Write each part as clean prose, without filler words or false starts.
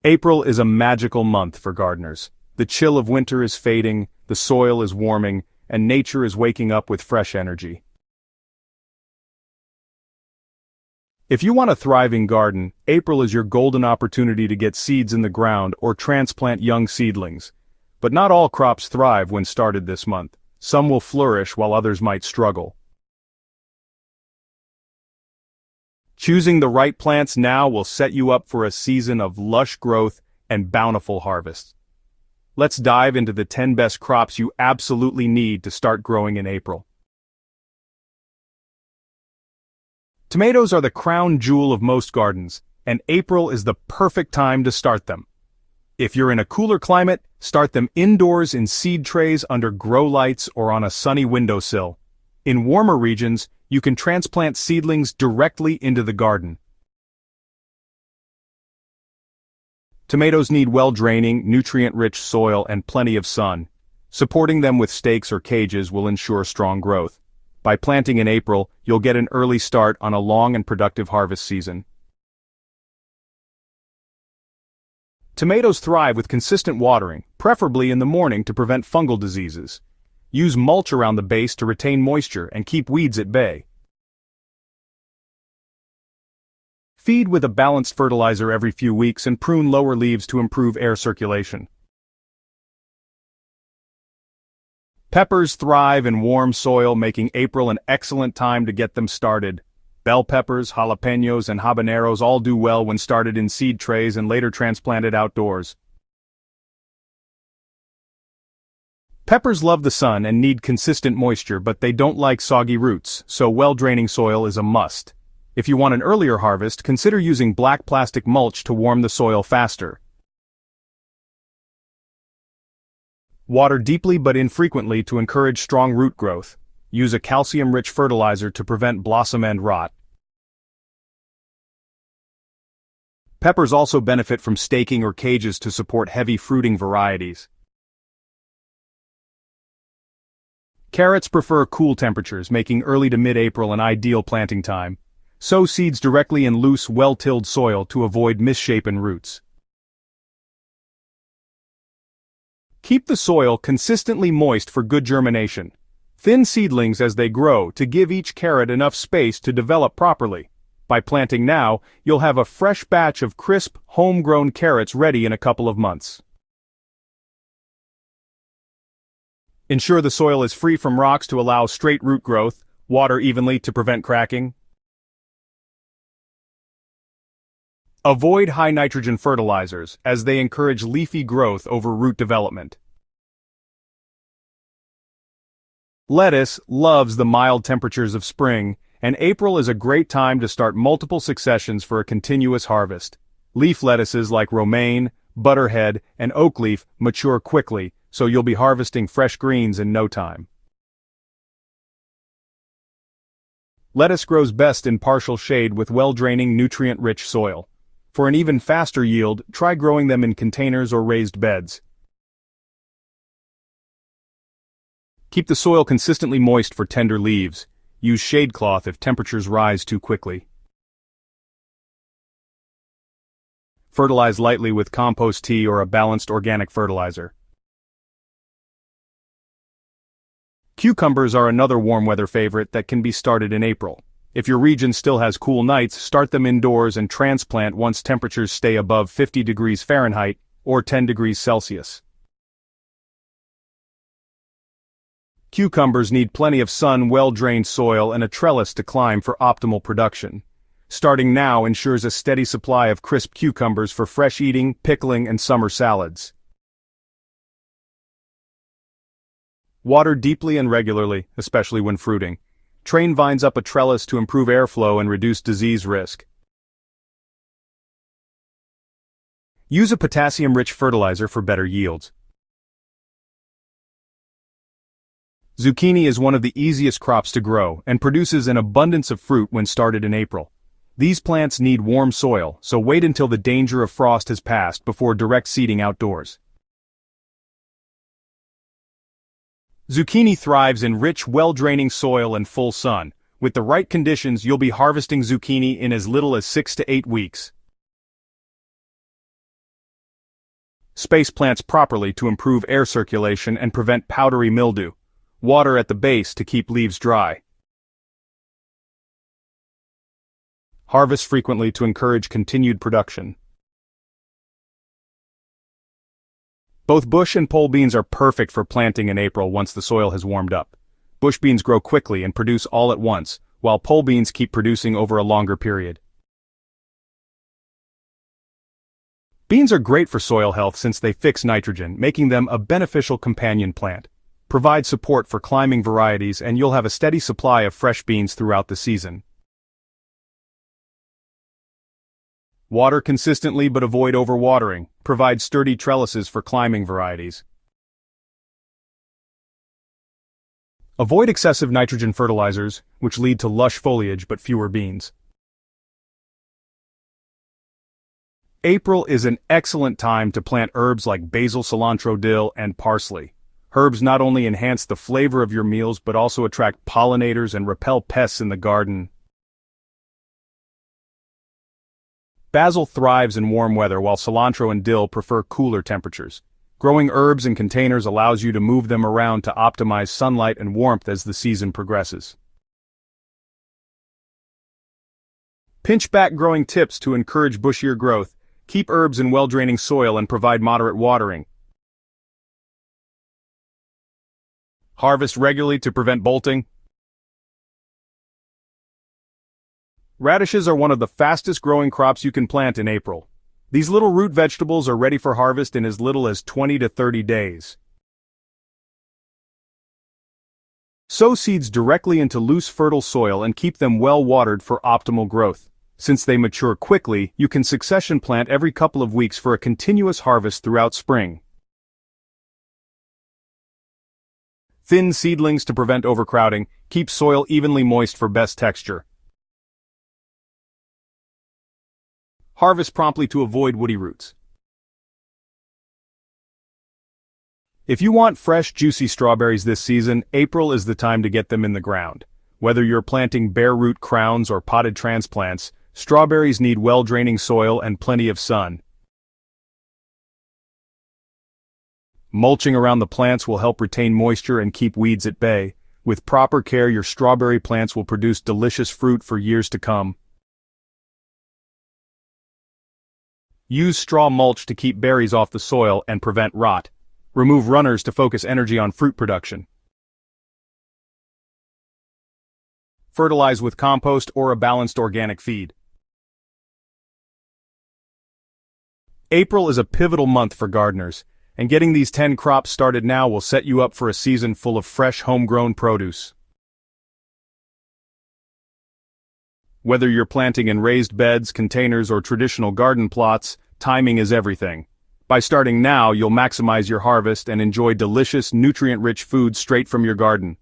April is a magical month for gardeners. The chill of winter is fading, the soil is warming, and nature is waking up with fresh energy. If you want a thriving garden, April is your golden opportunity to get seeds in the ground or transplant young seedlings. But not all crops thrive when started this month. Some will flourish while others might struggle. Choosing the right plants now will set you up for a season of lush growth and bountiful harvests. Let's dive into the 10 best crops you absolutely need to start growing in April. Tomatoes are the crown jewel of most gardens, and April is the perfect time to start them. If you're in a cooler climate, start them indoors in seed trays under grow lights or on a sunny windowsill. In warmer regions, you can transplant seedlings directly into the garden. Tomatoes need well-draining, nutrient-rich soil and plenty of sun. Supporting them with stakes or cages will ensure strong growth. By planting in April, you'll get an early start on a long and productive harvest season. Tomatoes thrive with consistent watering, preferably in the morning to prevent fungal diseases. Use mulch around the base to retain moisture and keep weeds at bay. Feed with a balanced fertilizer every few weeks and prune lower leaves to improve air circulation. Peppers thrive in warm soil, making April an excellent time to get them started. Bell peppers, jalapenos, and habaneros all do well when started in seed trays and later transplanted outdoors. Peppers love the sun and need consistent moisture, but they don't like soggy roots, so well-draining soil is a must. If you want an earlier harvest, consider using black plastic mulch to warm the soil faster. Water deeply but infrequently to encourage strong root growth. Use a calcium-rich fertilizer to prevent blossom end rot. Peppers also benefit from staking or cages to support heavy fruiting varieties. Carrots prefer cool temperatures, making early to mid-April an ideal planting time. Sow seeds directly in loose, well-tilled soil to avoid misshapen roots. Keep the soil consistently moist for good germination. Thin seedlings as they grow to give each carrot enough space to develop properly. By planting now, you'll have a fresh batch of crisp, homegrown carrots ready in a couple of months. Ensure the soil is free from rocks to allow straight root growth, water evenly to prevent cracking. Avoid high nitrogen fertilizers, as they encourage leafy growth over root development. Lettuce loves the mild temperatures of spring, and April is a great time to start multiple successions for a continuous harvest. Leaf lettuces like romaine, butterhead, and oakleaf mature quickly, so you'll be harvesting fresh greens in no time. Lettuce grows best in partial shade with well-draining, nutrient-rich soil. For an even faster yield, try growing them in containers or raised beds. Keep the soil consistently moist for tender leaves. Use shade cloth if temperatures rise too quickly. Fertilize lightly with compost tea or a balanced organic fertilizer. Cucumbers are another warm weather favorite that can be started in April. If your region still has cool nights, start them indoors and transplant once temperatures stay above 50 degrees Fahrenheit or 10 degrees Celsius. Cucumbers need plenty of sun, well-drained soil, and a trellis to climb for optimal production. Starting now ensures a steady supply of crisp cucumbers for fresh eating, pickling, and summer salads. Water deeply and regularly, especially when fruiting. Train vines up a trellis to improve airflow and reduce disease risk. Use a potassium-rich fertilizer for better yields. Zucchini is one of the easiest crops to grow and produces an abundance of fruit when started in April. These plants need warm soil, so wait until the danger of frost has passed before direct seeding outdoors. Zucchini thrives in rich, well-draining soil and full sun. With the right conditions, you'll be harvesting zucchini in as little as 6 to 8 weeks. Space plants properly to improve air circulation and prevent powdery mildew. Water at the base to keep leaves dry. Harvest frequently to encourage continued production. Both bush and pole beans are perfect for planting in April once the soil has warmed up. Bush beans grow quickly and produce all at once, while pole beans keep producing over a longer period. Beans are great for soil health since they fix nitrogen, making them a beneficial companion plant. Provide support for climbing varieties and you'll have a steady supply of fresh beans throughout the season. Water consistently but avoid overwatering. Provide sturdy trellises for climbing varieties. Avoid excessive nitrogen fertilizers, which lead to lush foliage but fewer beans. April is an excellent time to plant herbs like basil, cilantro, dill, and parsley. Herbs not only enhance the flavor of your meals but also attract pollinators and repel pests in the garden. Basil thrives in warm weather while cilantro and dill prefer cooler temperatures. Growing herbs in containers allows you to move them around to optimize sunlight and warmth as the season progresses. Pinch back growing tips to encourage bushier growth. Keep herbs in well-draining soil and provide moderate watering. Harvest regularly to prevent bolting. Radishes are one of the fastest growing crops you can plant in April. These little root vegetables are ready for harvest in as little as 20 to 30 days. Sow seeds directly into loose fertile soil and keep them well watered for optimal growth. Since they mature quickly, you can succession plant every couple of weeks for a continuous harvest throughout spring. Thin seedlings to prevent overcrowding. Keep soil evenly moist for best texture. Harvest promptly to avoid woody roots. If you want fresh, juicy strawberries this season, April is the time to get them in the ground. Whether you're planting bare root crowns or potted transplants, strawberries need well-draining soil and plenty of sun. Mulching around the plants will help retain moisture and keep weeds at bay. With proper care, your strawberry plants will produce delicious fruit for years to come. Use straw mulch to keep berries off the soil and prevent rot. Remove runners to focus energy on fruit production. Fertilize with compost or a balanced organic feed. April is a pivotal month for gardeners, and getting these 10 crops started now will set you up for a season full of fresh homegrown produce. Whether you're planting in raised beds, containers, or traditional garden plots, timing is everything. By starting now, you'll maximize your harvest and enjoy delicious, nutrient-rich food straight from your garden.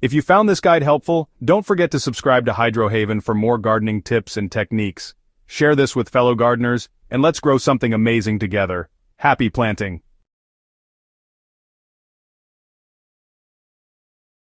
If you found this guide helpful, don't forget to subscribe to Hydrohaven for more gardening tips and techniques. Share this with fellow gardeners, and let's grow something amazing together. Happy planting!